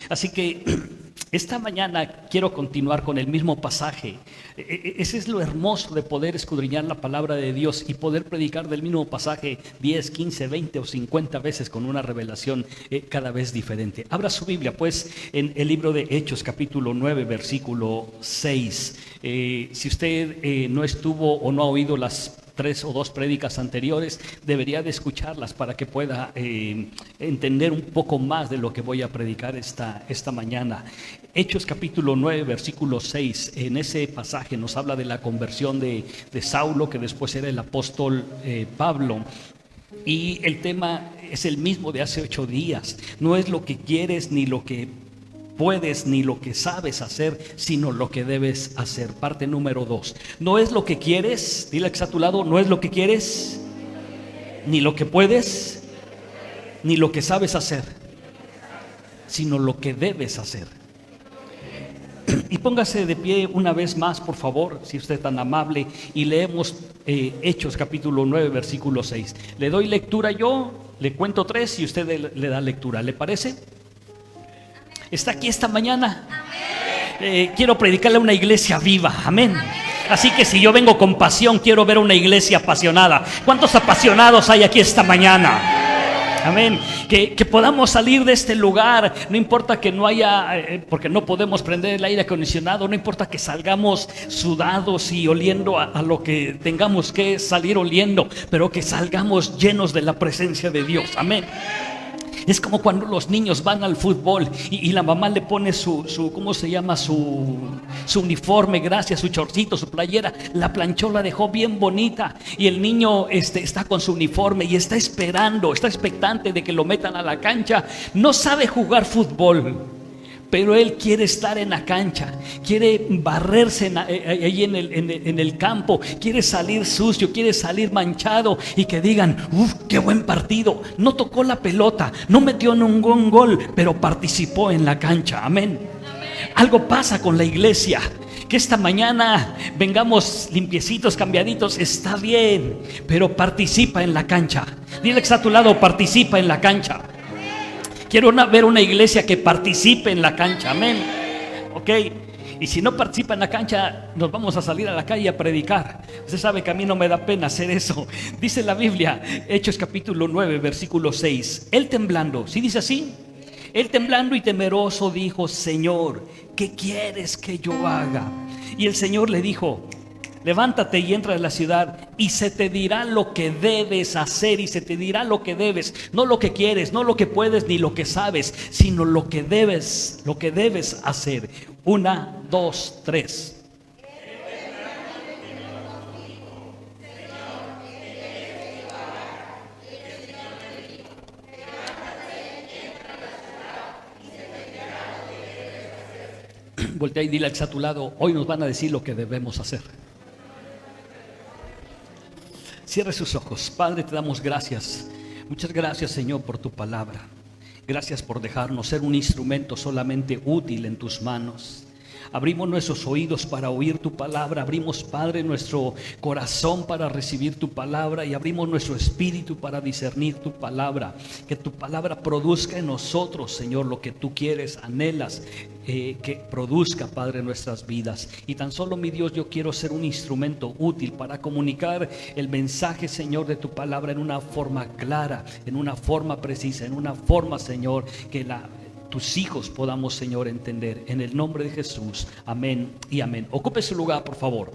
Así que esta mañana quiero continuar con el mismo pasaje. Ese es lo hermoso de poder escudriñar la palabra de Dios y poder predicar del mismo pasaje 10, 15, 20 o 50 veces con una revelación cada vez diferente. Abra su Biblia pues en el libro de Hechos capítulo 9 versículo 6. Si usted no estuvo o no ha oído las 3 o 2 prédicas anteriores, debería de escucharlas para que pueda entender un poco más de lo que voy a predicar esta mañana. Hechos capítulo 9 versículo 6, en ese pasaje nos habla de la conversión de Saulo, que después era el apóstol Pablo. Y el tema es el mismo de hace 8 días. No es lo que quieres ni lo que puedes ni lo que sabes hacer, sino lo que debes hacer. Parte número 2. No es lo que quieres, dile que está a tu lado, no es lo que quieres, ni lo que puedes, ni lo que sabes hacer, sino lo que debes hacer. Y póngase de pie una vez más, por favor, si usted es tan amable, y leemos Hechos capítulo 9 versículo 6. Le doy lectura yo, le cuento 3 y usted le da lectura, ¿le parece? ¿Está aquí esta mañana? Quiero predicarle a una iglesia viva, amén. Así que si yo vengo con pasión, quiero ver una iglesia apasionada. ¿Cuántos apasionados hay aquí esta mañana? Amén. Que podamos salir de este lugar. No importa que no haya, porque no podemos prender el aire acondicionado. No importa que salgamos sudados y oliendo a lo que tengamos que salir oliendo, pero que salgamos llenos de la presencia de Dios, amén. Es como cuando los niños van al fútbol y la mamá le pone su ¿cómo se llama? Su uniforme, gracias, su chorcito, su playera. La planchó, la dejó bien bonita. Y el niño está con su uniforme y está esperando, está expectante de que lo metan a la cancha. No sabe jugar fútbol, pero él quiere estar en la cancha, quiere barrerse ahí en el campo, quiere salir sucio, quiere salir manchado y que digan, qué buen partido. No tocó la pelota, no metió ningún gol, pero participó en la cancha, amén. Algo pasa con la iglesia, que esta mañana vengamos limpiecitos, cambiaditos, está bien, pero participa en la cancha. Dile que está a tu lado, participa en la cancha. Quiero ver una iglesia que participe en la cancha, amén. Ok, y si no participa en la cancha, nos vamos a salir a la calle a predicar. Usted sabe que a mí no me da pena hacer eso. Dice la Biblia, Hechos capítulo 9 versículo 6. Él temblando, ¿sí dice así? Él temblando y temeroso dijo, Señor, ¿qué quieres que yo haga? Y el Señor le dijo, levántate y entra en la ciudad y se te dirá lo que debes hacer. Y se te dirá lo que debes, no lo que quieres, no lo que puedes ni lo que sabes, sino lo que debes hacer. 1, 2, 3. Voltea y dile al que está a tu lado, hoy nos van a decir lo que debemos hacer. Cierre sus ojos. Padre, te damos gracias. Muchas gracias, Señor, por tu palabra. Gracias por dejarnos ser un instrumento solamente útil en tus manos. Abrimos nuestros oídos para oír tu palabra. Abrimos, Padre, nuestro corazón para recibir tu palabra. Y abrimos nuestro espíritu para discernir tu palabra. Que tu palabra produzca en nosotros, Señor, lo que tú quieres, anhelas que produzca, Padre, en nuestras vidas. Y tan solo, mi Dios, yo quiero ser un instrumento útil para comunicar el mensaje, Señor, de tu palabra en una forma clara, en una forma precisa, en una forma, Señor, que tus hijos podamos, Señor, entender. En el nombre de Jesús, amén y amén. Ocupe su lugar, por favor.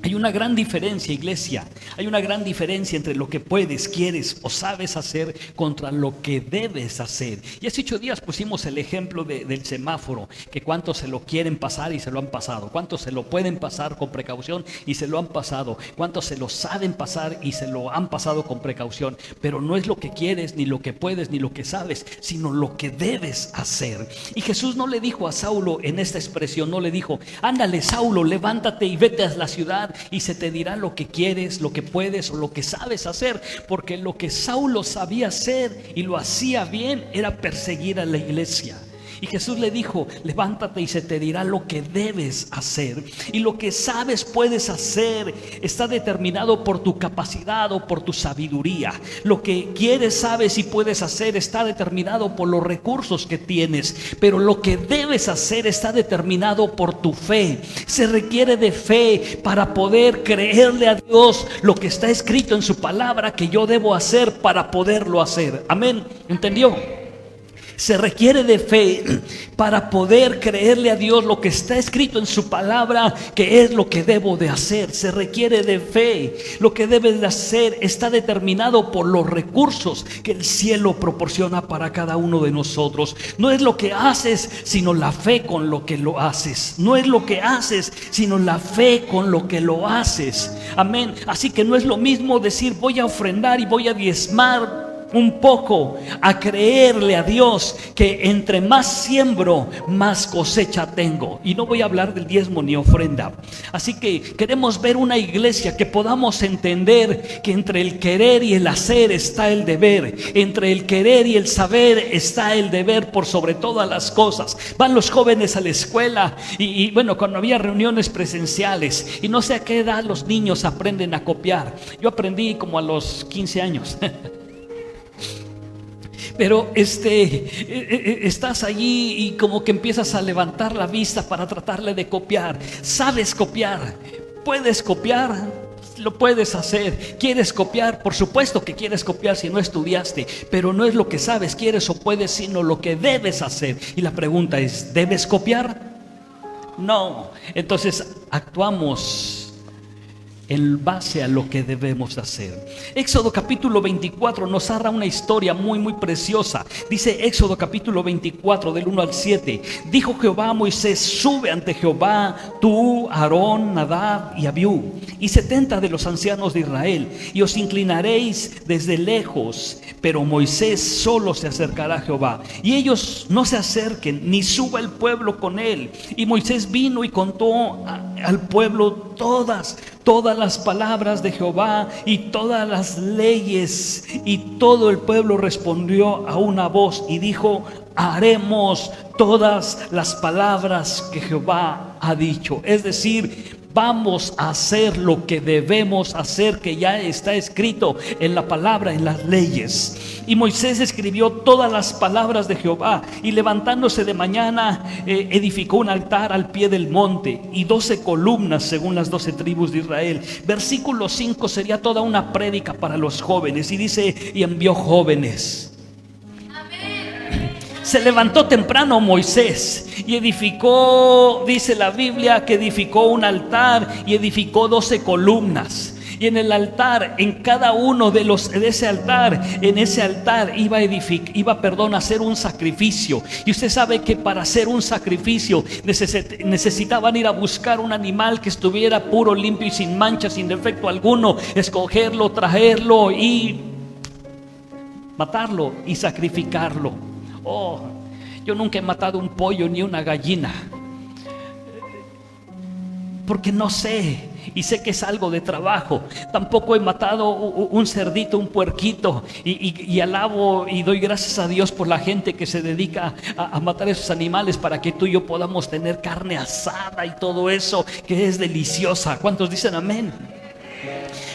Hay una gran diferencia, iglesia. Hay una gran diferencia entre lo que puedes, quieres o sabes hacer contra lo que debes hacer. Y hace 8 días pusimos el ejemplo del semáforo, que cuántos se lo quieren pasar y se lo han pasado, cuántos se lo pueden pasar con precaución y se lo han pasado, cuántos se lo saben pasar y se lo han pasado con precaución. Pero no es lo que quieres, ni lo que puedes, ni lo que sabes, sino lo que debes hacer. Y Jesús no le dijo a Saulo en esta expresión, no le dijo, ándale, Saulo, levántate y vete a la ciudad y se te dirá lo que quieres, lo que puedes o lo que sabes hacer. Porque lo que Saulo sabía hacer y lo hacía bien era perseguir a la iglesia. Y Jesús le dijo: levántate y se te dirá lo que debes hacer. Y lo que sabes puedes hacer está determinado por tu capacidad o por tu sabiduría. Lo que quieres, sabes y puedes hacer está determinado por los recursos que tienes. Pero lo que debes hacer está determinado por tu fe. Se requiere de fe para poder creerle a Dios lo que está escrito en su palabra que yo debo hacer para poderlo hacer. Amén. ¿Entendió? Se requiere de fe para poder creerle a Dios lo que está escrito en su palabra, que es lo que debo de hacer. Se requiere de fe. Lo que debes de hacer está determinado por los recursos que el cielo proporciona para cada uno de nosotros. No es lo que haces, sino la fe con lo que lo haces. No es lo que haces, sino la fe con lo que lo haces. Amén. Así que no es lo mismo decir: voy a ofrendar y voy a diezmar un poco, a creerle a Dios que entre más siembro, más cosecha tengo. Y no voy a hablar del diezmo ni ofrenda. Así que queremos ver una iglesia que podamos entender que entre el querer y el hacer está el deber. Entre el querer y el saber está el deber por sobre todas las cosas. Van los jóvenes a la escuela y bueno, cuando había reuniones presenciales, y no sé a qué edad los niños aprenden a copiar. Yo aprendí como a los 15 años. Pero estás allí y como que empiezas a levantar la vista para tratarle de copiar. ¿Sabes copiar? ¿Puedes copiar? Lo puedes hacer. ¿Quieres copiar? Por supuesto que quieres copiar si no estudiaste, pero no es lo que sabes, quieres o puedes, sino lo que debes hacer. Y la pregunta es: ¿debes copiar? No. Entonces actuamos en base a lo que debemos hacer. Éxodo capítulo 24 nos narra una historia muy preciosa. Dice Éxodo capítulo 24 del 1 al 7: dijo Jehová a Moisés: sube ante Jehová tú, Aarón, Nadab y Abiú, y 70 de los ancianos de Israel, y os inclinaréis desde lejos. Pero Moisés solo se acercará a Jehová, y ellos no se acerquen, ni suba el pueblo con él. Y Moisés vino y contó al pueblo todas las palabras de Jehová y todas las leyes, y todo el pueblo respondió a una voz y dijo: haremos todas las palabras que Jehová ha dicho. Es decir, vamos a hacer lo que debemos hacer, que ya está escrito en la palabra, en las leyes. Y Moisés escribió todas las palabras de Jehová, y levantándose de mañana edificó un altar al pie del monte y 12 columnas según las 12 tribus de Israel. Versículo 5 sería toda una prédica para los jóvenes, y dice: y envió jóvenes. Se levantó temprano Moisés y edificó, dice la Biblia, que edificó un altar y edificó 12 columnas. Y en el altar, en cada uno de ese altar, en ese altar iba a hacer un sacrificio. Y usted sabe que para hacer un sacrificio necesitaban ir a buscar un animal que estuviera puro, limpio y sin mancha, sin defecto alguno, escogerlo, traerlo y matarlo y sacrificarlo. Oh, yo nunca he matado un pollo ni una gallina, porque no sé, y sé que es algo de trabajo. Tampoco he matado un cerdito, un puerquito, y alabo y doy gracias a Dios por la gente que se dedica a matar esos animales para que tú y yo podamos tener carne asada y todo eso, que es deliciosa. ¿Cuántos dicen amén?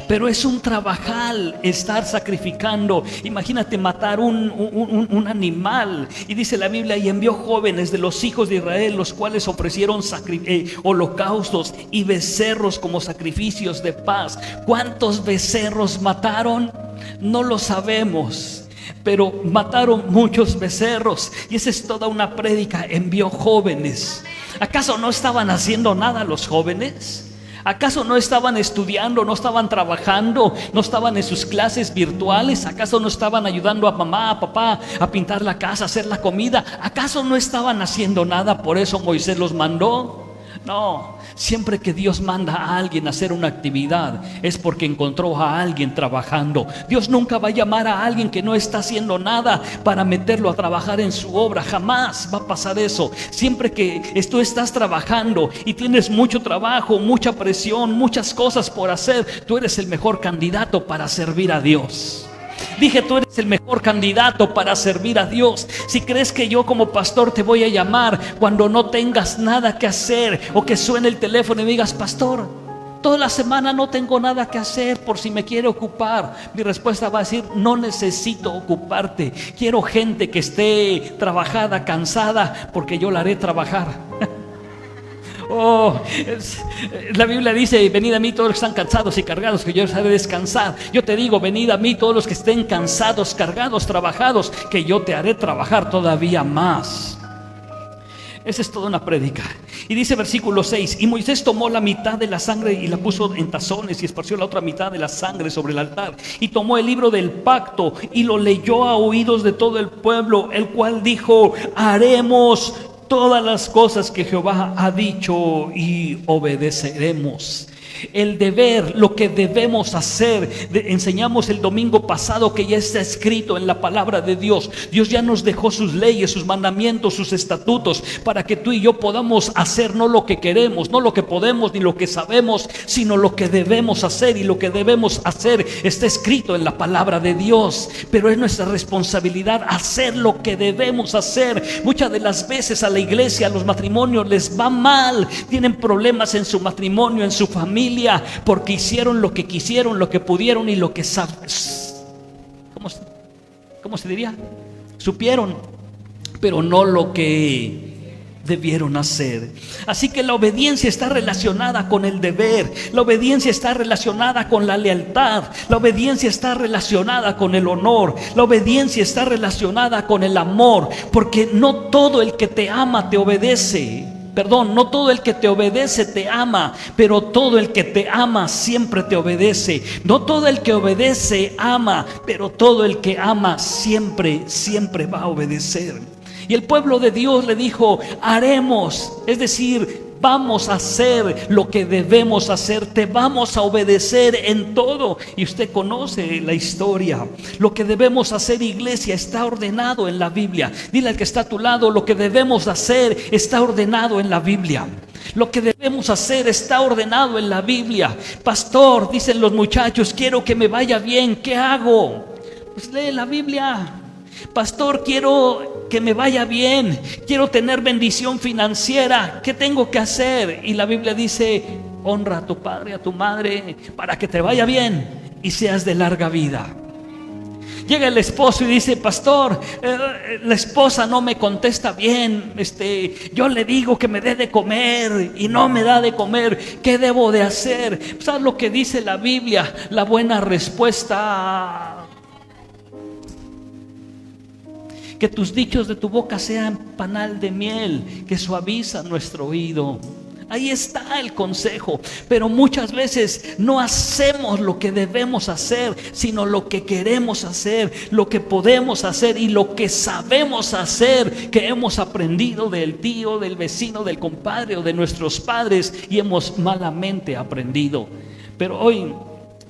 Pero es un trabajal estar sacrificando. Imagínate matar un animal. Y dice la Biblia: y envió jóvenes de los hijos de Israel, los cuales ofrecieron holocaustos y becerros como sacrificios de paz. ¿Cuántos becerros mataron? No lo sabemos, pero mataron muchos becerros. Y esa es toda una prédica. Envió jóvenes. ¿Acaso no estaban haciendo nada los jóvenes? ¿Acaso no estaban estudiando, no estaban trabajando, no estaban en sus clases virtuales? ¿Acaso no estaban ayudando a mamá, a papá a pintar la casa, a hacer la comida? ¿Acaso no estaban haciendo nada? ¿Por eso Moisés los mandó? No, siempre que Dios manda a alguien a hacer una actividad es porque encontró a alguien trabajando. Dios nunca va a llamar a alguien que no está haciendo nada para meterlo a trabajar en su obra. Jamás va a pasar eso. Siempre que tú estás trabajando y tienes mucho trabajo, mucha presión, muchas cosas por hacer, tú eres el mejor candidato para servir a Dios. Dije, tú eres el mejor candidato para servir a Dios. Si crees que yo como pastor te voy a llamar cuando no tengas nada que hacer, o que suene el teléfono y me digas, pastor, toda la semana no tengo nada que hacer, por si me quiere ocupar, mi respuesta va a decir, no necesito ocuparte. Quiero gente que esté trabajada, cansada, porque yo la haré trabajar. La Biblia dice, venid a mí todos los que están cansados y cargados, que yo os haré descansar. Yo te digo, venid a mí todos los que estén cansados, cargados, trabajados, que yo te haré trabajar todavía más. Esa es toda una prédica. Y dice versículo 6: y Moisés tomó la mitad de la sangre y la puso en tazones, y esparció la otra mitad de la sangre sobre el altar, y tomó el libro del pacto y lo leyó a oídos de todo el pueblo, el cual dijo, haremos todas las cosas que Jehová ha dicho y obedeceremos. El deber, lo que debemos hacer. Enseñamos el domingo pasado que ya está escrito en la palabra de Dios. Dios ya nos dejó sus leyes, sus mandamientos, sus estatutos, para que tú y yo podamos hacer no lo que queremos, no lo que podemos ni lo que sabemos, sino lo que debemos hacer. Y lo que debemos hacer está escrito en la palabra de Dios, pero es nuestra responsabilidad hacer lo que debemos hacer. Muchas de las veces a la iglesia, a los matrimonios les va mal, tienen problemas en su matrimonio, en su familia, porque hicieron lo que quisieron, lo que pudieron y lo que ¿cómo se diría? Supieron, pero no lo que debieron hacer. Así que la obediencia está relacionada con el deber, la obediencia está relacionada con la lealtad, la obediencia está relacionada con el honor, la obediencia está relacionada con el amor, porque no todo el que te ama te obedece. Perdón, no todo el que te obedece te ama, pero todo el que te ama siempre te obedece. No todo el que obedece ama, pero todo el que ama siempre va a obedecer. Y el pueblo de Dios le dijo, haremos, es decir, vamos a hacer lo que debemos hacer, te vamos a obedecer en todo. Y usted conoce la historia. Lo que debemos hacer, iglesia, está ordenado en la Biblia. Dile al que está a tu lado, lo que debemos hacer está ordenado en la Biblia. Lo que debemos hacer está ordenado en la Biblia. Pastor, dicen los muchachos, quiero que me vaya bien, ¿qué hago? Pues lee la Biblia. Pastor, quiero que me vaya bien, quiero tener bendición financiera, ¿qué tengo que hacer? Y la Biblia dice, honra a tu padre, a tu madre, para que te vaya bien y seas de larga vida. Llega el esposo y dice, pastor, la esposa no me contesta bien, yo le digo que me dé de comer y no me da de comer, ¿qué debo de hacer? ¿Sabes lo que dice la Biblia? La buena respuesta: que tus dichos de tu boca sean panal de miel, que suaviza nuestro oído. Ahí está el consejo. Pero muchas veces no hacemos lo que debemos hacer, sino lo que queremos hacer, lo que podemos hacer y lo que sabemos hacer, que hemos aprendido del tío, del vecino, del compadre o de nuestros padres, y hemos malamente aprendido. Pero hoy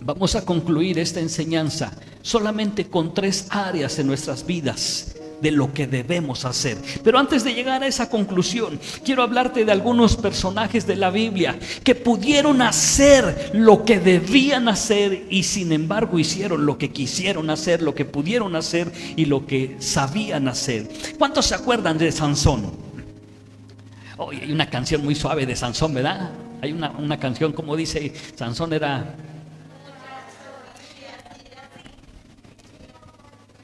vamos a concluir esta enseñanza solamente con 3 áreas en nuestras vidas de lo que debemos hacer. Pero antes de llegar a esa conclusión, quiero hablarte de algunos personajes de la Biblia que pudieron hacer lo que debían hacer y sin embargo hicieron lo que quisieron hacer, lo que pudieron hacer y lo que sabían hacer. ¿Cuántos se acuerdan de Sansón? Hoy hay una canción muy suave de Sansón, ¿verdad? Hay una canción como dice, Sansón era...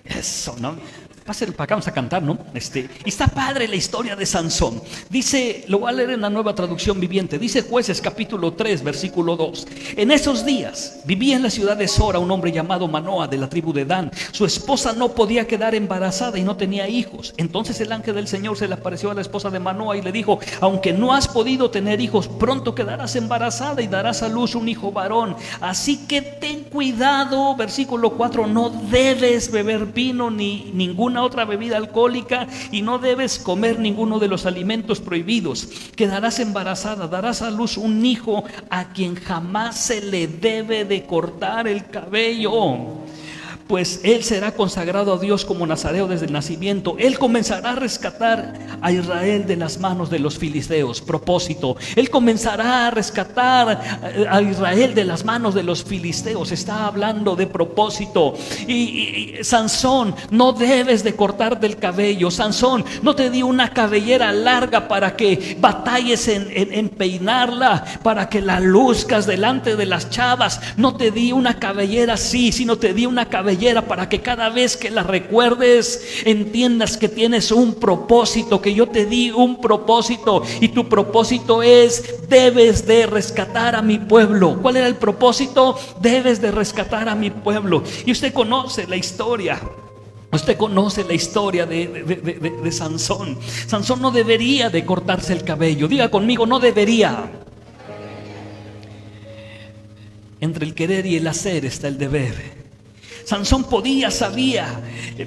Eso, ¿no? Pásenlo para acá, vamos a cantar, ¿no? Y está padre la historia de Sansón. Dice, lo voy a leer en la Nueva Traducción Viviente. Dice Jueces capítulo 3 versículo 2: en esos días vivía en la ciudad de Sora un hombre llamado Manoa, de la tribu de Dan. Su esposa no podía quedar embarazada y no tenía hijos. Entonces el ángel del Señor se le apareció a la esposa de Manoa y le dijo: aunque no has podido tener hijos, pronto quedarás embarazada y darás a luz un hijo varón. Así que ten cuidado. Versículo 4: no debes beber vino ni ninguna otra bebida alcohólica, y no debes comer ninguno de los alimentos prohibidos. Quedarás embarazada, darás a luz un hijo a quien jamás se le debe de cortar el cabello. pues él será consagrado a Dios como nazareo desde el nacimiento. Él comenzará a rescatar a Israel de las manos de los filisteos. Propósito: él comenzará a rescatar a Israel de las manos de los filisteos. Está hablando de propósito. Y Sansón, no debes de cortarte el cabello. Sansón, no te di una cabellera larga para que batalles en peinarla, para que la luzcas delante de las chavas. No te di una cabellera así, sino te di una cabellera para que cada vez que la recuerdes entiendas que tienes un propósito, que yo te di un propósito, y tu propósito es: debes de rescatar a mi pueblo. ¿Cuál era el propósito? Debes de rescatar a mi pueblo. Y usted conoce la historia. Usted conoce la historia de Sansón. Sansón no debería de cortarse el cabello. Diga conmigo: no debería. Entre el querer y el hacer está el deber. Sansón podía, sabía,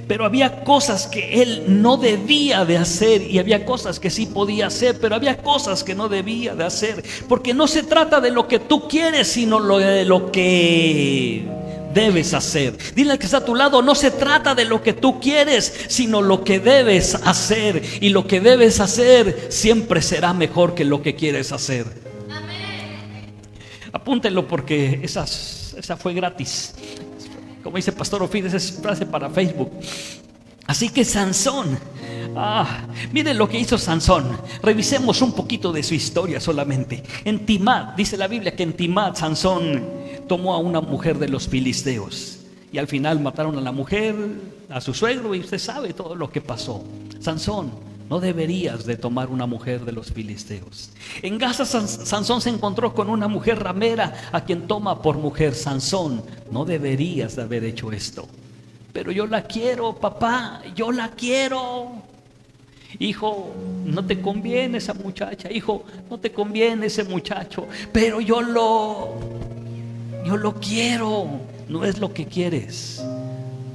pero había cosas que él no debía de hacer, y había cosas que sí podía hacer, pero había cosas que no debía de hacer. Porque no se trata de lo que tú quieres, sino de lo que debes hacer. Dile al que está a tu lado: no se trata de lo que tú quieres, sino lo que debes hacer. Y lo que debes hacer siempre será mejor que lo que quieres hacer. Apúntenlo, porque esa fue gratis. Como dice Pastor Ofides, es frase para Facebook. Así que Sansón, miren lo que hizo Sansón. Revisemos un poquito de su historia solamente. En Timat, dice la Biblia que en Timat Sansón tomó a una mujer de los filisteos, y al final mataron a la mujer, a su suegro, y usted sabe todo lo que pasó. Sansón, no deberías de tomar una mujer de los filisteos. En Gaza, Sansón se encontró con una mujer ramera, a quien toma por mujer. Sansón, no deberías de haber hecho esto. Pero yo la quiero, papá, yo la quiero. Hijo, no te conviene esa muchacha. Hijo, no te conviene ese muchacho. Pero yo lo quiero. No es lo que quieres,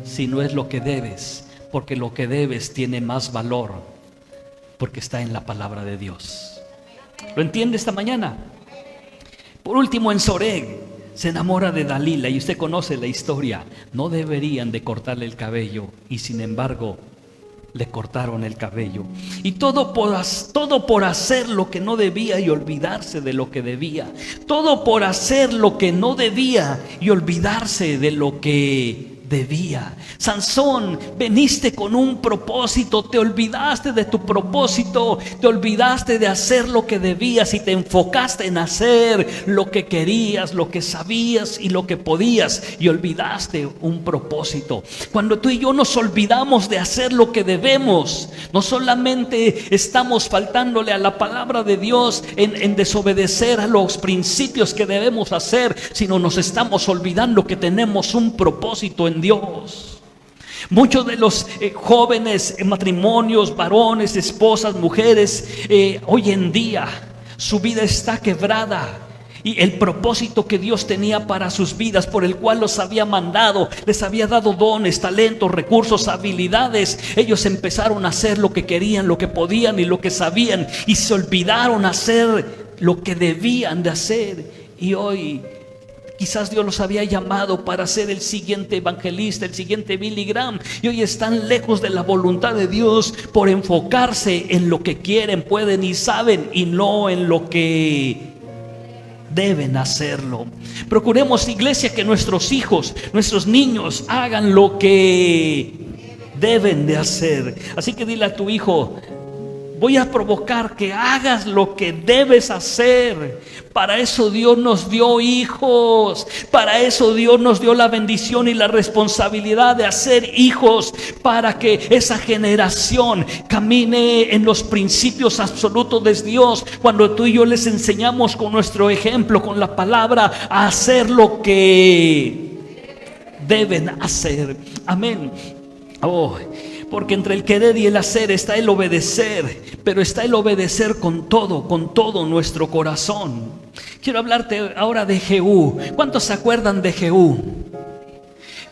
sino es lo que debes. Porque lo que debes tiene más valor, porque está en la palabra de Dios. ¿Lo entiende esta mañana? Por último, en Soreg se enamora de Dalila, y usted conoce la historia. No deberían de cortarle el cabello, y sin embargo le cortaron el cabello. Y todo por hacer lo que no debía y olvidarse de lo que debía. Todo por hacer lo que no debía y olvidarse de lo que debía. Sansón, veniste con un propósito, te olvidaste de tu propósito, te olvidaste de hacer lo que debías y te enfocaste en hacer lo que querías, lo que sabías y lo que podías, y olvidaste un propósito. Cuando tú y yo nos olvidamos de hacer lo que debemos, no solamente estamos faltándole a la palabra de Dios en desobedecer a los principios que debemos hacer, sino nos estamos olvidando que tenemos un propósito en Dios. Muchos de los jóvenes, matrimonios, varones, esposas, mujeres, hoy en día su vida está quebrada, y el propósito que Dios tenía para sus vidas, por el cual los había mandado, les había dado dones, talentos, recursos, habilidades, ellos empezaron a hacer lo que querían, lo que podían y lo que sabían, y se olvidaron hacer lo que debían de hacer. Y hoy quizás Dios los había llamado para ser el siguiente evangelista, el siguiente Billy Graham, y hoy están lejos de la voluntad de Dios por enfocarse en lo que quieren, pueden y saben, y no en lo que deben hacerlo. Procuremos, iglesia, que nuestros hijos, nuestros niños hagan lo que deben de hacer. Así que dile a tu hijo: voy a provocar que hagas lo que debes hacer. Para eso Dios nos dio hijos. Para eso Dios nos dio la bendición y la responsabilidad de hacer hijos, para que esa generación camine en los principios absolutos de Dios. Cuando tú y yo les enseñamos con nuestro ejemplo, con la palabra, a hacer lo que deben hacer. Amén. Porque entre el querer y el hacer está el obedecer, pero está el obedecer con todo nuestro corazón. Quiero hablarte ahora de Jehú. ¿Cuántos se acuerdan de Jehú?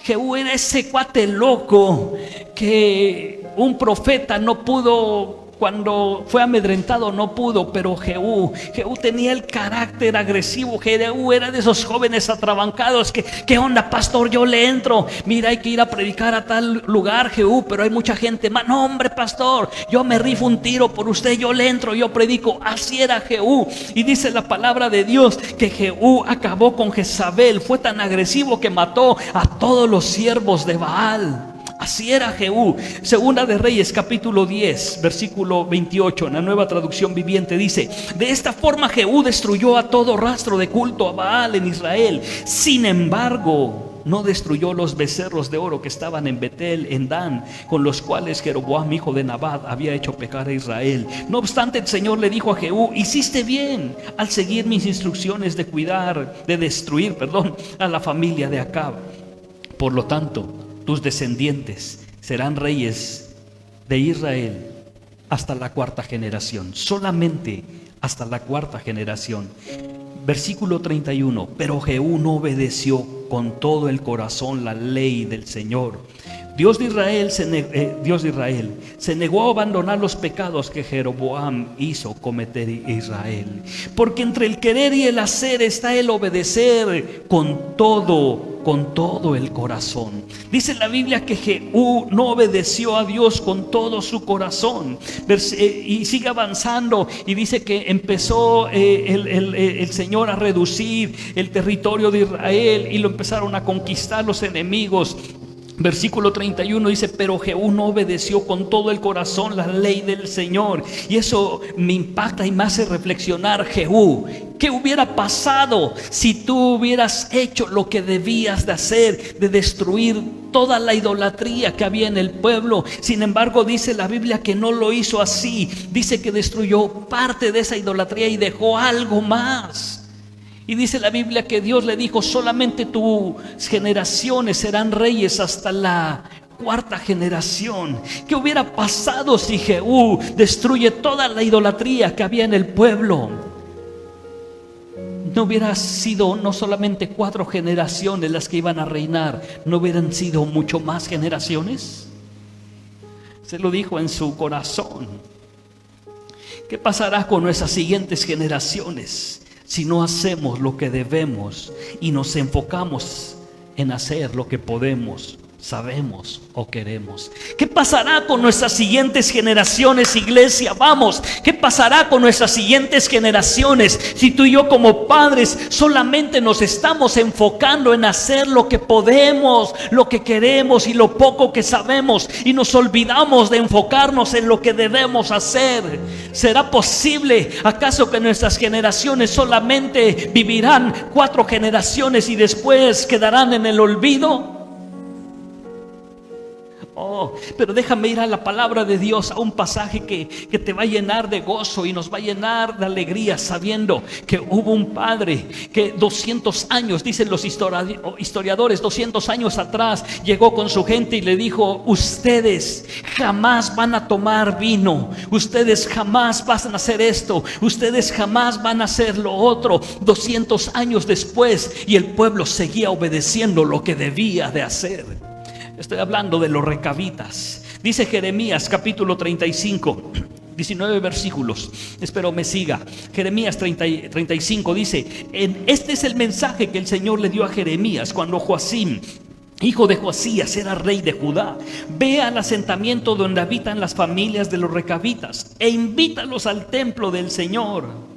Jehú era ese cuate loco que un profeta no pudo cuando fue amedrentado no pudo, pero Jehú tenía el carácter agresivo. Jehú era de esos jóvenes atrabancados que, ¿qué onda, pastor? Yo le entro. Mira, hay que ir a predicar a tal lugar, Jehú, pero hay mucha gente más. No, hombre, pastor, yo me rifo un tiro por usted, yo le entro, yo predico. Así era Jehú. Y dice la palabra de Dios que Jehú acabó con Jezabel. Fue tan agresivo que mató a todos los siervos de Baal. Así era Jehú. Segunda de Reyes, capítulo 10, versículo 28, en la Nueva Traducción Viviente dice: de esta forma Jehú destruyó a todo rastro de culto a Baal en Israel. Sin embargo, no destruyó los becerros de oro que estaban en Betel, en Dan, con los cuales Jeroboam, hijo de Nabat, había hecho pecar a Israel. No obstante, el Señor le dijo a Jehú: hiciste bien al seguir mis instrucciones de destruir a la familia de Acab. Por lo tanto, tus descendientes serán reyes de Israel hasta la cuarta generación, solamente hasta la cuarta generación. Versículo 31. Pero Jehú no obedeció con todo el corazón la ley del Señor, Dios de Israel se negó a abandonar los pecados que Jeroboam hizo cometer Israel. Porque entre el querer y el hacer está el obedecer con todo el corazón. Dice la Biblia que Jehú no obedeció a Dios con todo su corazón. Y sigue avanzando y dice que empezó el Señor a reducir el territorio de Israel y lo empezaron a conquistar los enemigos. Versículo 31 dice: pero Jehú no obedeció con todo el corazón la ley del Señor. Y eso me impacta y me hace reflexionar. Jehú, ¿qué hubiera pasado si tú hubieras hecho lo que debías de hacer, de destruir toda la idolatría que había en el pueblo? Sin embargo, dice la Biblia que no lo hizo así. Dice que destruyó parte de esa idolatría y dejó algo más. Y dice la Biblia que Dios le dijo: solamente tus generaciones serán reyes hasta la cuarta generación. ¿Qué hubiera pasado si Jehú destruye toda la idolatría que había en el pueblo? No hubiera sido no solamente 4 generaciones las que iban a reinar, ¿no hubieran sido mucho más generaciones? Se lo dijo en su corazón. ¿Qué pasará con nuestras siguientes generaciones si no hacemos lo que debemos y nos enfocamos en hacer lo que podemos, sabemos o queremos? ¿Qué pasará con nuestras siguientes generaciones, iglesia? Vamos, ¿qué pasará con nuestras siguientes generaciones si tú y yo como padres solamente nos estamos enfocando en hacer lo que podemos, lo que queremos y lo poco que sabemos, y nos olvidamos de enfocarnos en lo que debemos hacer? ¿Será posible acaso que nuestras generaciones solamente vivirán 4 generaciones y después quedarán en el olvido? Pero déjame ir a la palabra de Dios, a un pasaje que te va a llenar de gozo y nos va a llenar de alegría, sabiendo que hubo un padre que 200 años, dicen los historiadores, 200 años atrás llegó con su gente y le dijo: ustedes jamás van a tomar vino, ustedes jamás van a hacer esto, ustedes jamás van a hacer lo otro. 200 años después, y el pueblo seguía obedeciendo lo que debía de hacer. Estoy hablando de los recabitas. Dice Jeremías capítulo 35, 19 versículos. Espero me siga. Jeremías 35 dice: este es el mensaje que el Señor le dio a Jeremías cuando Joacim, hijo de Josías, era rey de Judá. Ve al asentamiento donde habitan las familias de los recabitas e invítalos al templo del Señor.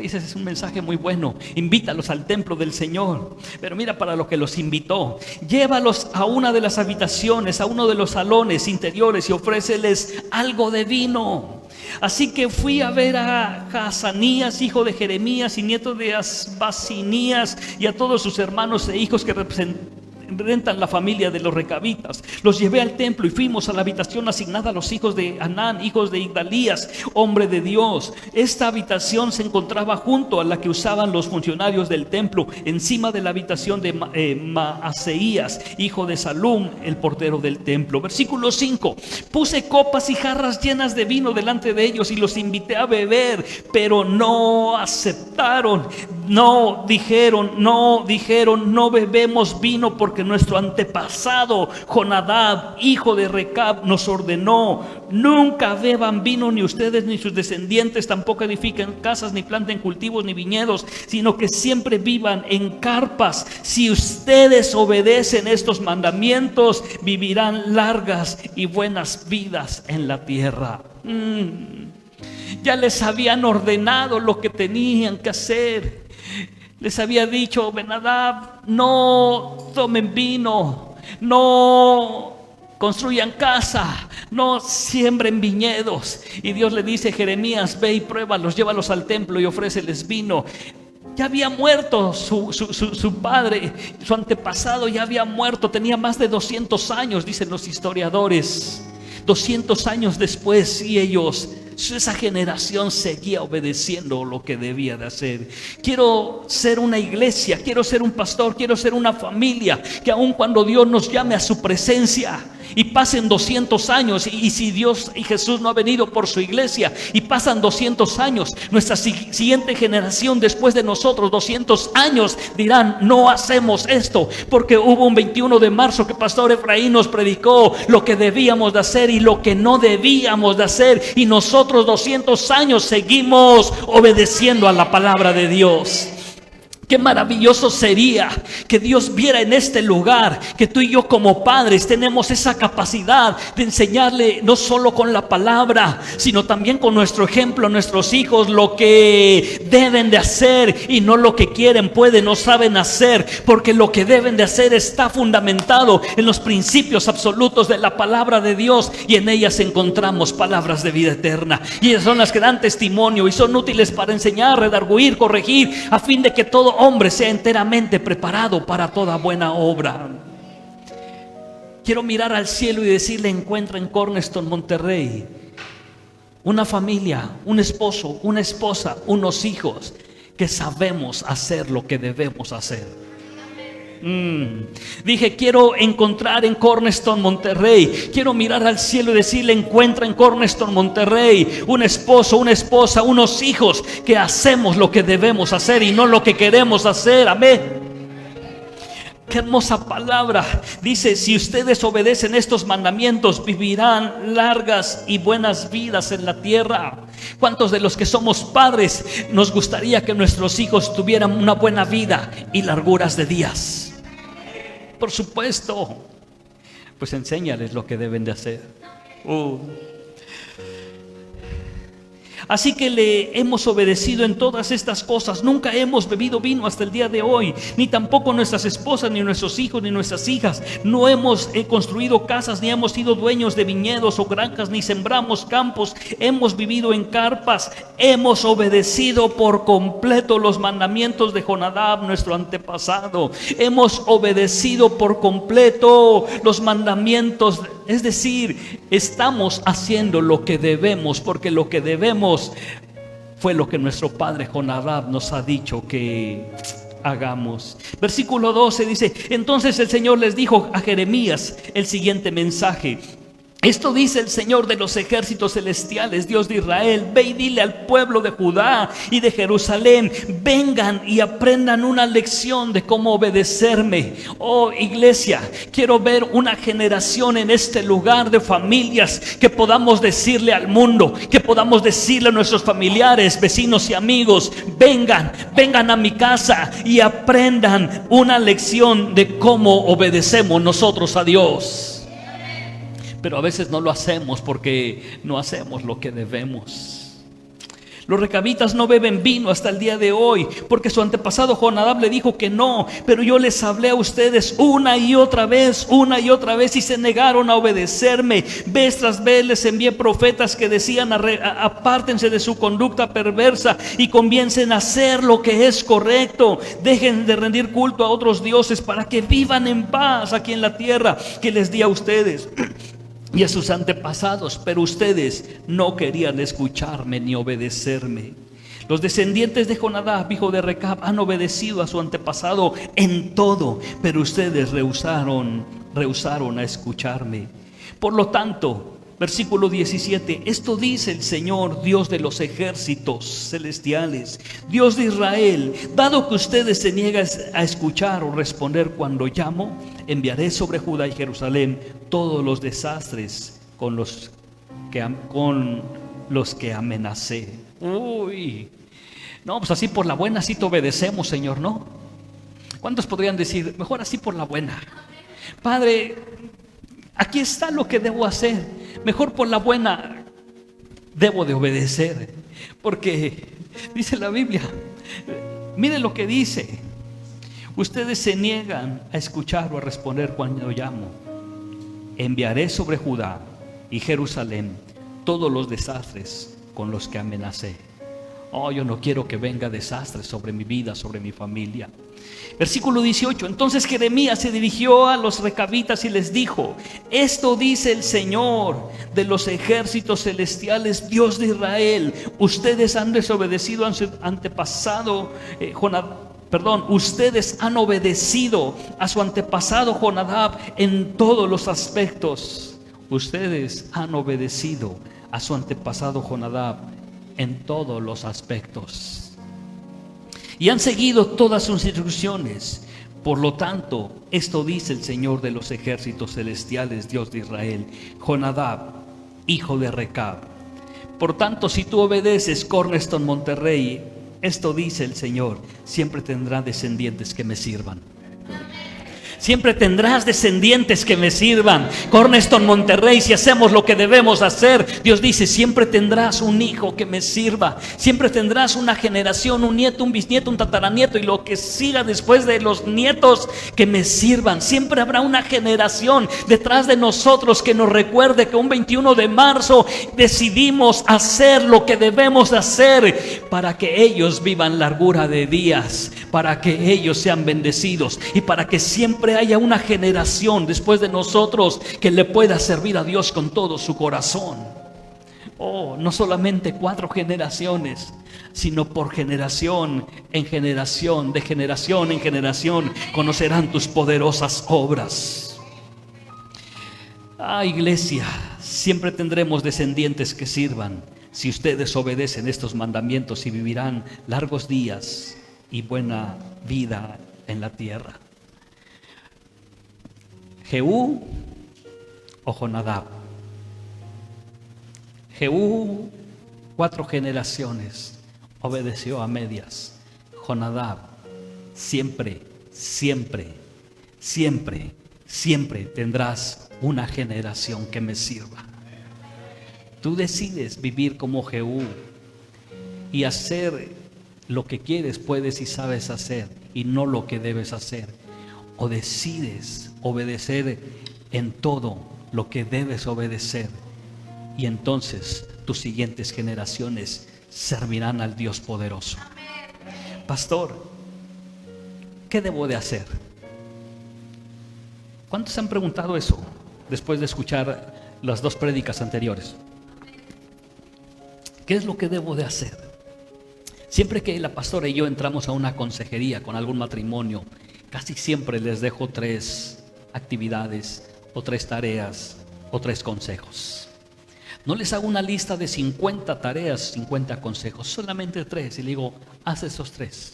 Ese es un mensaje muy bueno. Invítalos al templo del Señor. Pero mira para lo que los invitó: llévalos a una de las habitaciones, a uno de los salones interiores, y ofréceles algo de vino. Así que fui a ver a Hazanías, hijo de Jeremías y nieto de Asbasinías, y a todos sus hermanos e hijos que representan la familia de los recabitas. Los llevé al templo y fuimos a la habitación asignada a los hijos de Anán, hijos de Igdalías, hombre de Dios. Esta habitación se encontraba junto a la que usaban los funcionarios del templo, encima de la habitación de Maaseías, hijo de Salum, el portero del templo. Versículo 5: puse copas y jarras llenas de vino delante de ellos y los invité a beber, pero no aceptaron. No dijeron, no bebemos vino porque nuestro antepasado Jonadab, hijo de Recab, nos ordenó: nunca beban vino, ni ustedes ni sus descendientes, tampoco edifiquen casas, ni planten cultivos, ni viñedos, sino que siempre vivan en carpas. Si ustedes obedecen estos mandamientos, vivirán largas y buenas vidas en la tierra. Ya les habían ordenado lo que tenían que hacer. Les había dicho: Ben-Hadad, no tomen vino, no construyan casa, no siembren viñedos. Y Dios le dice: Jeremías, ve y pruébalos, llévalos al templo y ofréceles vino. Ya había muerto su padre, su antepasado ya había muerto, tenía más de 200 años, dicen los historiadores. 200 años después, y esa generación seguía obedeciendo lo que debía de hacer. Quiero ser una iglesia, quiero ser un pastor, quiero ser una familia que aun cuando Dios nos llame a su presencia y pasen 200 años, y si Dios y Jesús no ha venido por su iglesia y pasan 200 años, nuestra siguiente generación después de nosotros, 200 años, dirán: no hacemos esto, porque hubo un 21 de marzo que Pastor Efraín nos predicó lo que debíamos de hacer y lo que no debíamos de hacer, y nosotros 200 años seguimos obedeciendo a la palabra de Dios. Qué maravilloso sería que Dios viera en este lugar que tú y yo como padres tenemos esa capacidad de enseñarle, no solo con la palabra, sino también con nuestro ejemplo a nuestros hijos, lo que deben de hacer y no lo que quieren, pueden o saben hacer, porque lo que deben de hacer está fundamentado en los principios absolutos de la palabra de Dios, y en ellas encontramos palabras de vida eterna, y ellas son las que dan testimonio y son útiles para enseñar, redarguir, corregir, a fin de que todo hombre sea enteramente preparado para toda buena obra. Quiero mirar al cielo y decirle: encuentra en Cornerstone, Monterrey, una familia, un esposo, una esposa, unos hijos que sabemos hacer lo que debemos hacer. Dije: quiero encontrar en Cornerstone, Monterrey. Quiero mirar al cielo y decirle: encuentra en Cornerstone, Monterrey, un esposo, una esposa, unos hijos que hacemos lo que debemos hacer y no lo que queremos hacer. Amén. Qué hermosa palabra. Dice: si ustedes obedecen estos mandamientos, vivirán largas y buenas vidas en la tierra. ¿Cuántos de los que somos padres nos gustaría que nuestros hijos tuvieran una buena vida y larguras de días? Por supuesto. Pues enséñales lo que deben de hacer. Así que le hemos obedecido en todas estas cosas. Nunca hemos bebido vino hasta el día de hoy, ni tampoco nuestras esposas, ni nuestros hijos, ni nuestras hijas. No hemos construido casas, ni hemos sido dueños de viñedos o granjas, ni sembramos campos. Hemos vivido en carpas. Hemos obedecido por completo los mandamientos de Jonadab, nuestro antepasado. Hemos obedecido por completo los mandamientos. Es decir, estamos haciendo lo que debemos, porque lo que debemos fue lo que nuestro padre Jonadab nos ha dicho que hagamos. Versículo 12 dice: entonces el Señor les dijo a Jeremías el siguiente mensaje: esto dice el Señor de los ejércitos celestiales, Dios de Israel: ve y dile al pueblo de Judá y de Jerusalén: vengan y aprendan una lección de cómo obedecerme. Oh iglesia, quiero ver una generación en este lugar de familias que podamos decirle al mundo, que podamos decirle a nuestros familiares, vecinos y amigos: vengan a mi casa y aprendan una lección de cómo obedecemos nosotros a Dios. Pero a veces no lo hacemos porque no hacemos lo que debemos. Los recabitas no beben vino hasta el día de hoy porque su antepasado Jonadab le dijo que no. Pero yo les hablé a ustedes una y otra vez, y se negaron a obedecerme. Vez tras vez les envié profetas que decían: apártense de su conducta perversa y comiencen a hacer lo que es correcto. Dejen de rendir culto a otros dioses para que vivan en paz aquí en la tierra que les di a ustedes y a sus antepasados. Pero ustedes no querían escucharme ni obedecerme. Los descendientes de Jonadab, hijo de Recab, han obedecido a su antepasado en todo, pero ustedes rehusaron a escucharme. Por lo tanto, Versículo 17, esto dice el Señor, Dios de los ejércitos celestiales, Dios de Israel: dado que ustedes se niegan a escuchar o responder cuando llamo, enviaré sobre Judá y Jerusalén todos los desastres con los que amenacé. Uy, no, pues así por la buena sí te obedecemos, Señor, ¿no? ¿Cuántos podrían decir, mejor así por la buena? Padre, aquí está lo que debo hacer. Mejor por la buena debo de obedecer. Porque dice la Biblia, mire lo que dice: ustedes se niegan a escuchar o a responder cuando llamo. Enviaré sobre Judá y Jerusalén todos los desastres con los que amenacé. Oh, yo no quiero que venga desastres sobre mi vida, sobre mi familia. Versículo 18, entonces Jeremías se dirigió a los recabitas y les dijo: esto dice el Señor de los ejércitos celestiales, Dios de Israel: ustedes han desobedecido a su antepasado ustedes han obedecido a su antepasado Jonadab en todos los aspectos. Ustedes han obedecido a su antepasado Jonadab en todos los aspectos y han seguido todas sus instrucciones. Por lo tanto, esto dice el Señor de los ejércitos celestiales, Dios de Israel: Jonadab, hijo de Recab. Por tanto, si tú obedeces, Cornerstone Monterrey, esto dice el Señor: siempre tendrá descendientes que me sirvan. Siempre tendrás descendientes que me sirvan. Cornerstone Monterrey, si hacemos lo que debemos hacer, Dios dice: siempre tendrás un hijo que me sirva. Siempre tendrás una generación, un nieto, un bisnieto, un tataranieto y lo que siga después de los nietos que me sirvan. Siempre habrá una generación detrás de nosotros que nos recuerde que un 21 de marzo decidimos hacer lo que debemos hacer para que ellos vivan largura de días, para que ellos sean bendecidos y para que siempre haya una generación después de nosotros que le pueda servir a Dios con todo su corazón. Oh, no solamente 4 generaciones, sino por generación en generación, de generación en generación, conocerán tus poderosas obras. Ah, iglesia, siempre tendremos descendientes que sirvan si ustedes obedecen estos mandamientos, y vivirán largos días y buena vida en la tierra. Jehú o Jonadab. Jehú, 4 generaciones, obedeció a medias. Jonadab, siempre tendrás una generación que me sirva. Tú decides vivir como Jehú y hacer lo que quieres, puedes y sabes hacer, y no lo que debes hacer. O decides obedecer en todo lo que debes obedecer, y entonces tus siguientes generaciones servirán al Dios poderoso. Pastor, ¿qué debo de hacer? ¿Cuántos se han preguntado eso después de escuchar las 2 prédicas anteriores? ¿Qué es lo que debo de hacer? Siempre que la pastora y yo entramos a una consejería con algún matrimonio, casi siempre les dejo 3 actividades o 3 tareas o 3 consejos. No les hago una lista de 50 tareas, 50 consejos, solamente 3, y le digo: haz esos 3.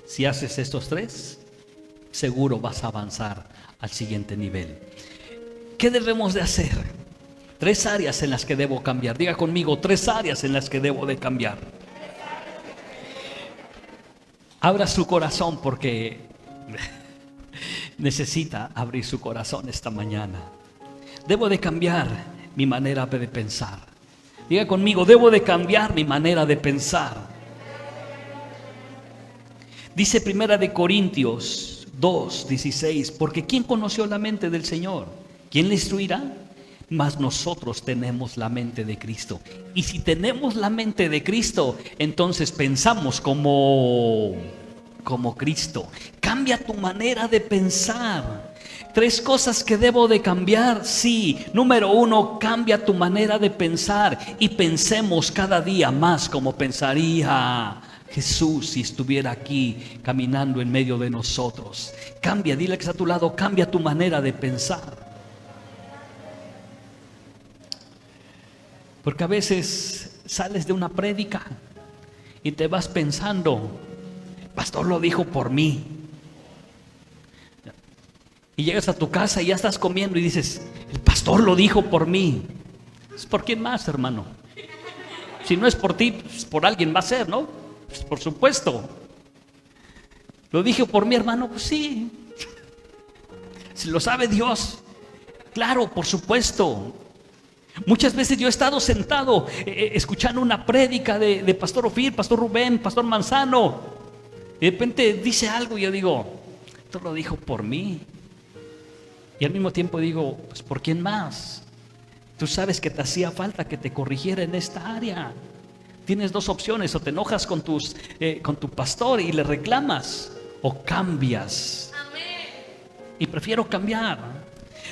Si haces estos 3, seguro vas a avanzar al siguiente nivel. ¿Qué debemos de hacer? 3 áreas en las que debo cambiar. Diga conmigo: 3 áreas en las que debo de cambiar. Abra su corazón, porque necesita abrir su corazón esta mañana. Debo de cambiar mi manera de pensar. Diga conmigo: debo de cambiar mi manera de pensar. Dice 1 de Corintios 2:16: porque ¿quién conoció la mente del Señor? ¿Quién le instruirá? Mas nosotros tenemos la mente de Cristo. Y si tenemos la mente de Cristo, entonces pensamos como Cristo. Cambia tu manera de pensar. 3 cosas que debo de cambiar. Sí, número 1, cambia tu manera de pensar y pensemos cada día más como pensaría Jesús si estuviera aquí caminando en medio de nosotros. Cambia, dile que está a tu lado: cambia tu manera de pensar. Porque a veces sales de una prédica y te vas pensando, el pastor lo dijo por mí. Y llegas a tu casa y ya estás comiendo y dices, el pastor lo dijo por mí. ¿Es por quién más, hermano? Si no es por ti, pues por alguien va a ser, ¿no? Pues por supuesto. ¿Lo dije por mi hermano? Pues sí. Si lo sabe Dios, claro, por supuesto. Muchas veces yo he estado sentado escuchando una prédica de Pastor Ofir, Pastor Rubén, Pastor Manzano. Y de repente dice algo y yo digo, esto lo dijo por mí. Y al mismo tiempo digo, pues ¿por quién más? Tú sabes que te hacía falta que te corrigiera en esta área. Tienes dos opciones: o te enojas con tu pastor y le reclamas, o cambias. Y prefiero cambiar.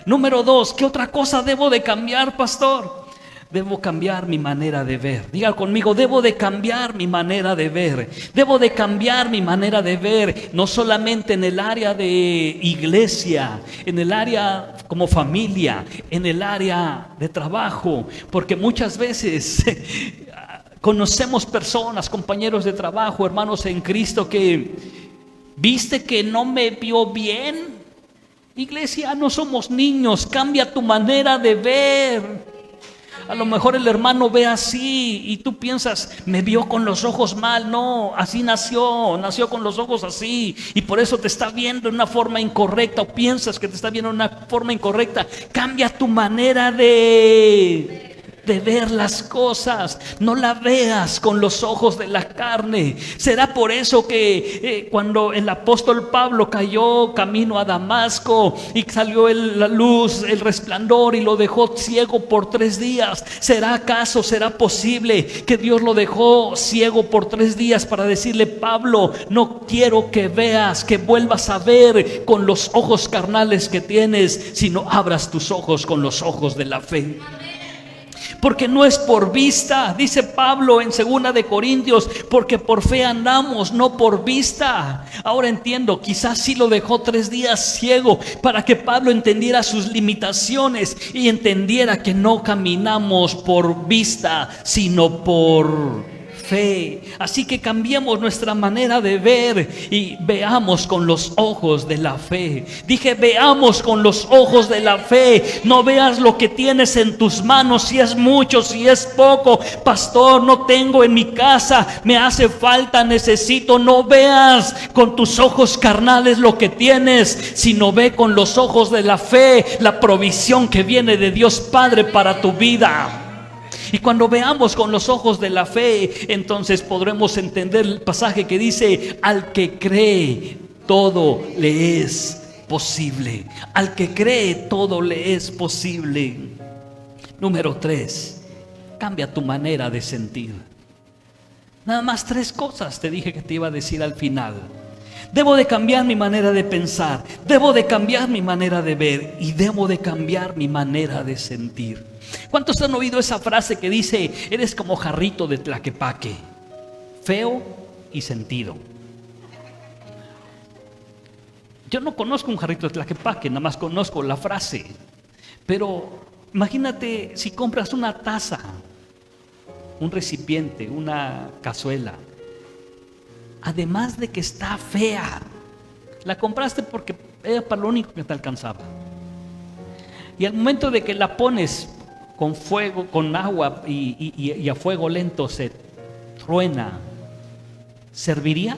Número 2, ¿qué otra cosa debo de cambiar, pastor? Debo cambiar mi manera de ver. Diga conmigo, debo de cambiar mi manera de ver. Debo de cambiar mi manera de ver, no solamente en el área de iglesia, en el área como familia, en el área de trabajo, porque muchas veces conocemos personas, compañeros de trabajo, hermanos en Cristo, que ¿viste que no me vio bien? Iglesia, no somos niños, cambia tu manera de ver. A lo mejor el hermano ve así y tú piensas, me vio con los ojos mal. No, así nació con los ojos así, y por eso te está viendo de una forma incorrecta, o piensas que te está viendo de una forma incorrecta. Cambia tu manera de ver las cosas. No la veas con los ojos de la carne. Será por eso que cuando el apóstol Pablo cayó camino a Damasco y salió la luz, el resplandor, y lo dejó ciego por 3 días. ¿Será posible que Dios lo dejó ciego por 3 días para decirle, Pablo, no quiero que veas, que vuelvas a ver con los ojos carnales que tienes, sino abras tus ojos con los ojos de la fe? Porque no es por vista, dice Pablo en 2 de Corintios, porque por fe andamos, no por vista. Ahora entiendo, quizás sí lo dejó 3 días ciego para que Pablo entendiera sus limitaciones y entendiera que no caminamos por vista, sino por fe. Así que cambiemos nuestra manera de ver y veamos con los ojos de la fe. Dije, veamos con los ojos de la fe. No veas lo que tienes en tus manos, si es mucho, si es poco. Pastor, no tengo en mi casa, me hace falta, necesito. No veas con tus ojos carnales lo que tienes, sino ve con los ojos de la fe la provisión que viene de Dios Padre para tu vida. Y cuando veamos con los ojos de la fe, entonces podremos entender el pasaje que dice, al que cree, todo le es posible. Al que cree, todo le es posible. Número 3, cambia tu manera de sentir. Nada más 3 cosas te dije que te iba a decir al final. Debo de cambiar mi manera de pensar, debo de cambiar mi manera de ver, y debo de cambiar mi manera de sentir. ¿Cuántos han oído esa frase que dice, eres como jarrito de Tlaquepaque, feo y sentido? Yo no conozco un jarrito de Tlaquepaque, nada más conozco la frase. Pero imagínate si compras una taza, un recipiente, una cazuela. Además de que está fea, la compraste porque era para lo único que te alcanzaba. Y al momento de que la pones con fuego, con agua y a fuego lento se truena, ¿serviría?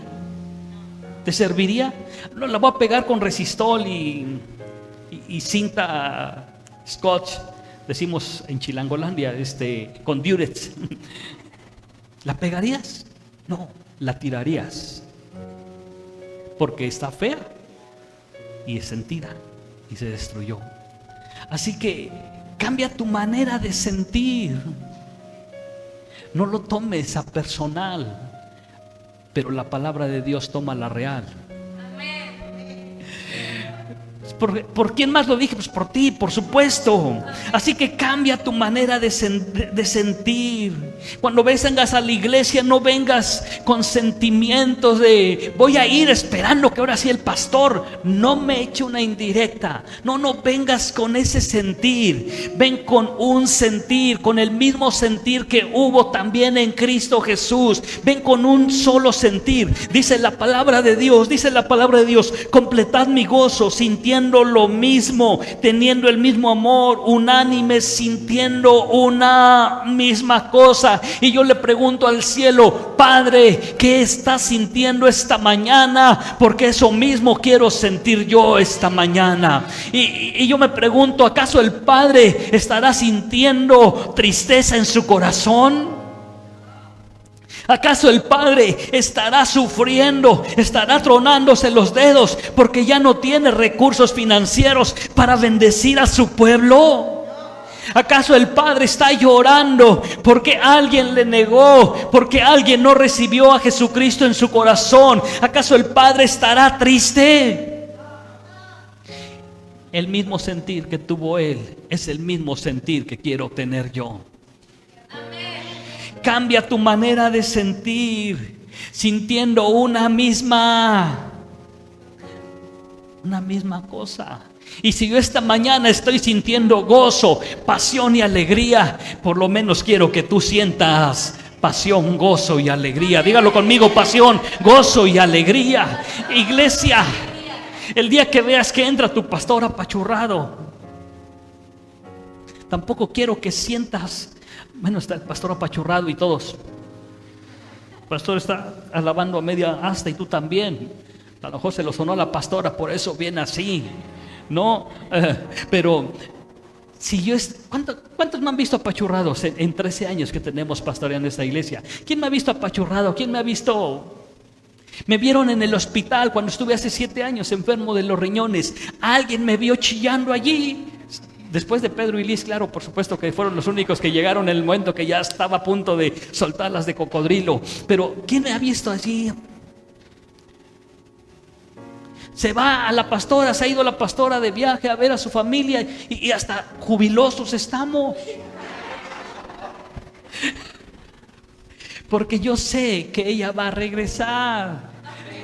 ¿Te serviría? No, la voy a pegar con resistol y cinta scotch, decimos en Chilangolandia, con Durex. ¿La pegarías? No, la tirarías, porque está fea y es sentida y se destruyó. Así que cambia tu manera de sentir. No lo tomes a personal, pero la palabra de Dios toma la real. ¿Por quién más lo dije? Pues por ti, por supuesto. Así que cambia tu manera de sentir. Cuando vengas a la iglesia, no vengas con sentimientos de voy a ir esperando que ahora sí el pastor no me eche una indirecta. No vengas con ese sentir. Ven con un sentir, con el mismo sentir que hubo también en Cristo Jesús. Ven con un solo sentir. Dice la palabra de Dios, completad mi gozo, sintiendo lo mismo, teniendo el mismo amor, unánimes, sintiendo una misma cosa. Y yo le pregunto al cielo: Padre, ¿qué estás sintiendo esta mañana? Porque eso mismo quiero sentir yo esta mañana. Y yo me pregunto: ¿acaso el Padre estará sintiendo tristeza en su corazón? ¿Acaso el Padre estará sufriendo, estará tronándose los dedos porque ya no tiene recursos financieros para bendecir a su pueblo? ¿Acaso el Padre está llorando porque alguien le negó, porque alguien no recibió a Jesucristo en su corazón? ¿Acaso el Padre estará triste? El mismo sentir que tuvo Él es el mismo sentir que quiero tener yo. Cambia tu manera de sentir, sintiendo una misma cosa. Y si yo esta mañana estoy sintiendo gozo, pasión y alegría, por lo menos quiero que tú sientas pasión, gozo y alegría. Dígalo conmigo: pasión, gozo y alegría. Iglesia, el día que veas que entra tu pastor apachurrado, tampoco quiero que sientas: bueno, está el pastor apachurrado y todos. El pastor está alabando a media asta y tú también. A lo mejor se lo sonó a la pastora, por eso viene así. No, pero si yo ¿cuántos me han visto apachurrados en 13 años que tenemos pastoreando esta iglesia? ¿Quién me ha visto apachurrado? ¿Quién me ha visto? Me vieron en el hospital cuando estuve hace 7 años enfermo de los riñones. Alguien me vio chillando allí. Después de Pedro y Liz, claro, por supuesto que fueron los únicos que llegaron en el momento que ya estaba a punto de soltarlas de cocodrilo. Pero ¿quién me ha visto allí? Se va a la pastora, se ha ido la pastora de viaje a ver a su familia y hasta jubilosos estamos. Porque yo sé que ella va a regresar.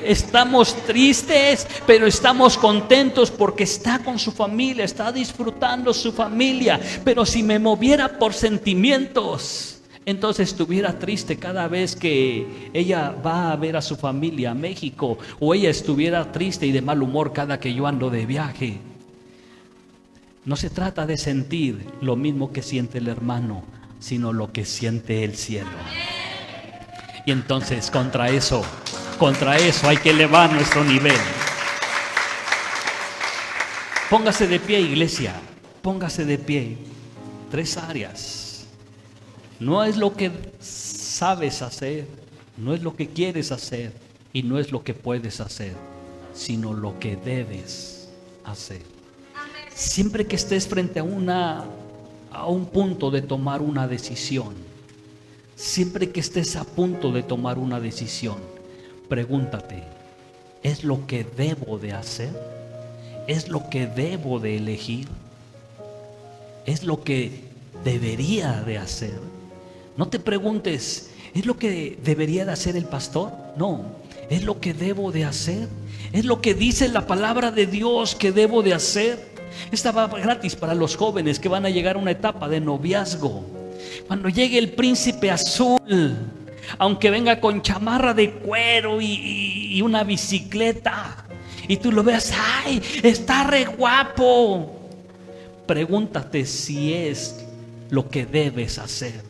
Estamos tristes, pero estamos contentos porque está con su familia, está disfrutando su familia. Pero si me moviera por sentimientos, entonces estuviera triste cada vez que ella va a ver a su familia a México, o ella estuviera triste y de mal humor cada que yo ando de viaje. No se trata de sentir lo mismo que siente el hermano, sino lo que siente el cielo. Y entonces contra eso hay que elevar nuestro nivel. Póngase de pie, iglesia. Póngase de pie. 3 áreas. No es lo que sabes hacer, no es lo que quieres hacer y no es lo que puedes hacer, sino lo que debes hacer. Siempre que estés frente a un punto de tomar una decisión, siempre que estés a punto de tomar una decisión, pregúntate: ¿es lo que debo de hacer? ¿Es lo que debo de elegir? ¿Es lo que debería de hacer? No te preguntes: ¿es lo que debería de hacer el pastor? No, ¿es lo que debo de hacer? ¿Es lo que dice la palabra de Dios que debo de hacer? Esta va gratis para los jóvenes que van a llegar a una etapa de noviazgo. Cuando llegue el príncipe azul, aunque venga con chamarra de cuero y una bicicleta, y tú lo veas: ¡ay, está re guapo! Pregúntate si es lo que debes hacer.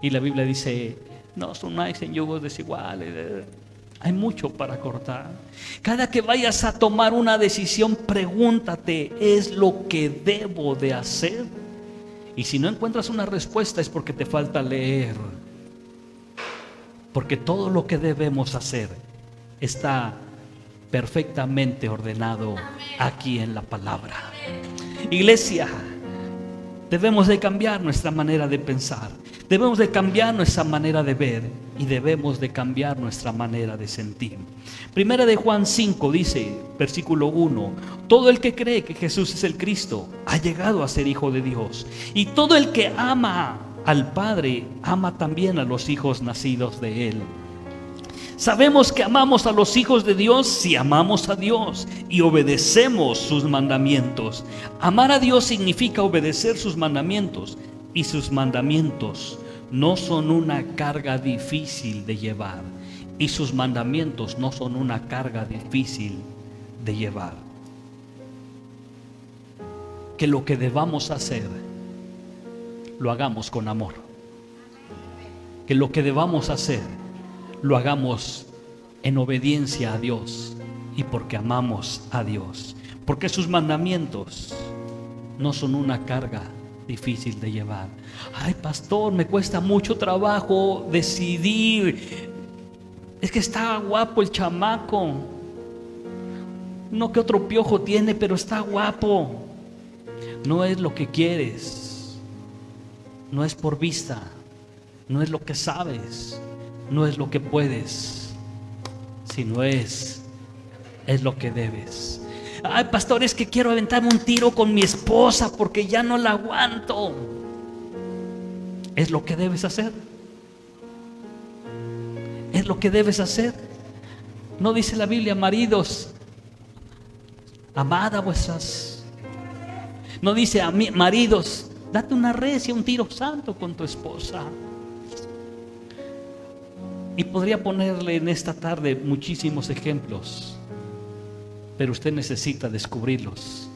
Y la Biblia dice: no os unáis en yugos desiguales. Hay mucho para cortar. Cada que vayas a tomar una decisión, pregúntate: ¿es lo que debo de hacer? Y si no encuentras una respuesta, es porque te falta leer. Porque todo lo que debemos hacer está perfectamente ordenado aquí en la palabra. Iglesia, Debemos de cambiar nuestra manera de pensar, debemos de cambiar nuestra manera de ver y debemos de cambiar nuestra manera de sentir. Primera de Juan 5 dice, versículo 1: todo el que cree que Jesús es el Cristo ha llegado a ser hijo de Dios, y todo el que ama al Padre ama también a los hijos nacidos de Él. Sabemos que amamos a los hijos de Dios si amamos a Dios y obedecemos sus mandamientos. Amar a Dios significa obedecer sus mandamientos, y sus mandamientos no son una carga difícil de llevar. Y sus mandamientos no son una carga difícil de llevar. Que lo que debamos hacer, lo hagamos con amor. Que lo que debamos hacer, lo hagamos en obediencia a Dios y porque amamos a Dios. Porque sus mandamientos no son una carga difícil de llevar. Ay, pastor, me cuesta mucho trabajo decidir. Es que está guapo el chamaco. No que otro piojo tiene, pero está guapo. No es lo que quieres. No es por vista. No es lo que sabes. No es lo que puedes, sino es lo que debes. Ay, pastor, es que quiero aventarme un tiro con mi esposa porque ya no la aguanto. Es lo que debes hacer. Es lo que debes hacer. No dice la Biblia, maridos, amad a vuestras. No dice a mí, maridos, date una recia, un tiro santo con tu esposa. Y podría ponerle en esta tarde muchísimos ejemplos, pero usted necesita descubrirlos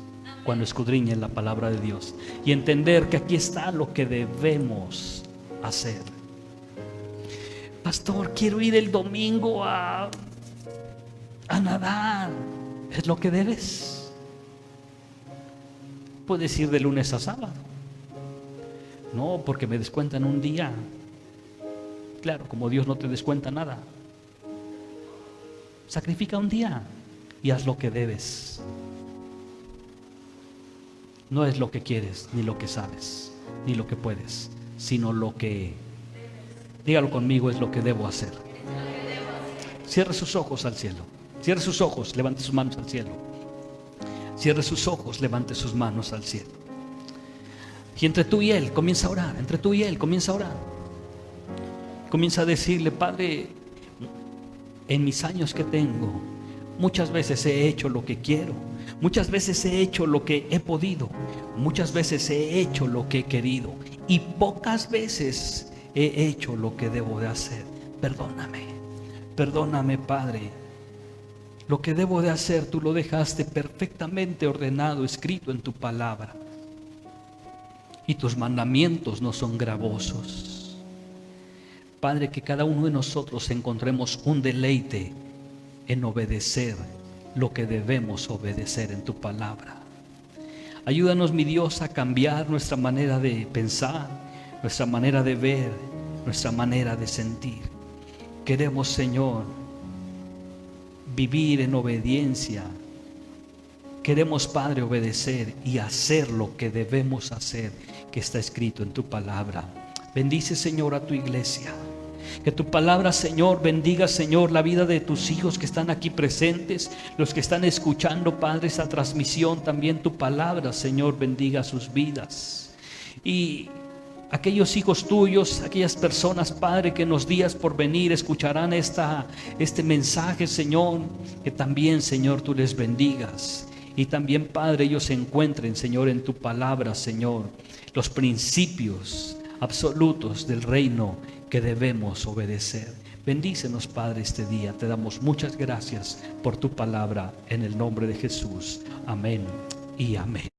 cuando escudriñe la palabra de Dios y entender que aquí está lo que debemos hacer. Pastor, quiero ir el domingo a nadar. ¿Es lo que debes? Puedes ir de lunes a sábado. No, porque me descuentan un día. Claro, como Dios no te descuenta nada. Sacrifica un día y haz lo que debes. No es lo que quieres, ni lo que sabes, ni lo que puedes, sino lo que, dígalo conmigo, es lo que debo hacer. Cierre sus ojos al cielo. Cierre sus ojos, levante sus manos al cielo. Cierre sus ojos, levante sus manos al cielo. Y entre tú y Él comienza a orar. Entre tú y Él comienza a orar. Comienza a decirle, Padre, en mis años que tengo, muchas veces he hecho lo que quiero, muchas veces he hecho lo que he podido, muchas veces he hecho lo que he querido y pocas veces he hecho lo que debo de hacer. Perdóname, perdóname, Padre. Lo que debo de hacer tú lo dejaste perfectamente ordenado, escrito en tu palabra, y tus mandamientos no son gravosos. Padre, que cada uno de nosotros encontremos un deleite en obedecer lo que debemos obedecer en tu palabra. Ayúdanos, mi Dios, a cambiar nuestra manera de pensar, nuestra manera de ver, nuestra manera de sentir. Queremos, Señor, vivir en obediencia. Queremos, Padre, obedecer y hacer lo que debemos hacer, que está escrito en tu palabra. Bendice, Señor, a tu iglesia. Que tu palabra, Señor, bendiga, Señor, la vida de tus hijos que están aquí presentes, los que están escuchando, Padre, esta transmisión. También tu palabra, Señor, bendiga sus vidas. Y aquellos hijos tuyos, aquellas personas, Padre, que en los días por venir escucharán este mensaje, Señor, que también, Señor, tú les bendigas. Y también, Padre, ellos se encuentren, Señor, en tu palabra, Señor, los principios absolutos del reino que debemos obedecer. Bendícenos, Padre, este día. Te damos muchas gracias por tu palabra, en el nombre de Jesús. Amén y amén.